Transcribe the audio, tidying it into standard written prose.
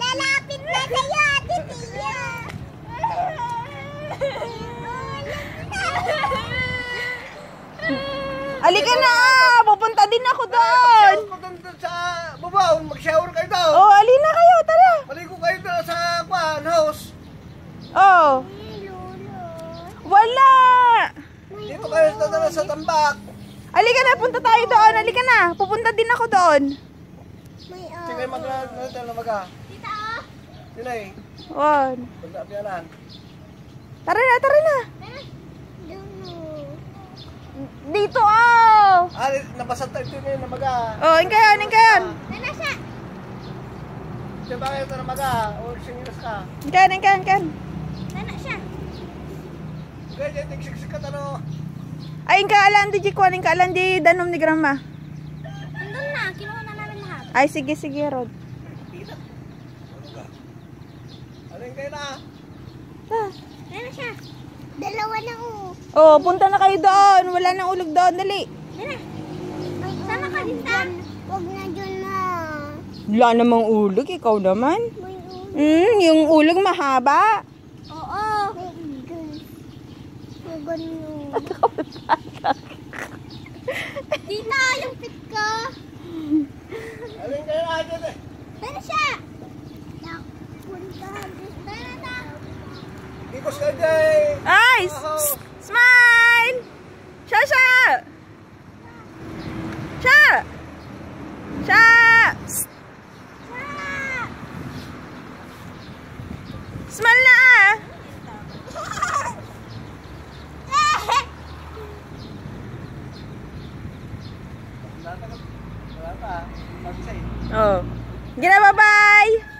Lalapit na sa'yo, Ate Tia. Halika na! Pupunta din ako doon! Sa babaw, mag-shower kayo daw. Oh, alin na kayo, tara! Maligo kayo daw sa house. Oh! Wala! Dito kayo dadala sa tambak. Halika na, punta tayo doon. Halika na, pupunta din ako doon. Sige, mag-natal na maga. Tita, Sino eh? Wan. Pagdabianan. Tara na, tara na. Dito, Nabasad tayo ito ngayon na maga. Oh, ingkayan, ingkayan. Nana siya. Diyan ba kayo ito na maga? O sinilas ka? Ingkayan, ingkayan, ingkayan. Nana siya. Kaya dyan, tiksiksik ka tano. Ay, ingkaalan di jikwan, ingkaalan di danom ni grandma. Nandun na, kinuha na namin lahat. Ay, sige, sige, Rod. Alin kayo na? Nana siya. Dalawa na Oh, punta na kayo doon. Wala nang ulog doon, dali. Nana. Sama ka din ta. Huwag na dyan na. Wala namang ulog, ikaw naman. May ulo. Yung ulog mahaba. Oo. Ganun. Tita, yung pit ko. Alin kayo na dyan eh? Nana siya. Punta. Nana na. Ikos kayo dyan. Ay! Smile! Sha, sha! Sha! Sha! Smile na Wala pa. Magsay. Oh. Gina, bye-bye!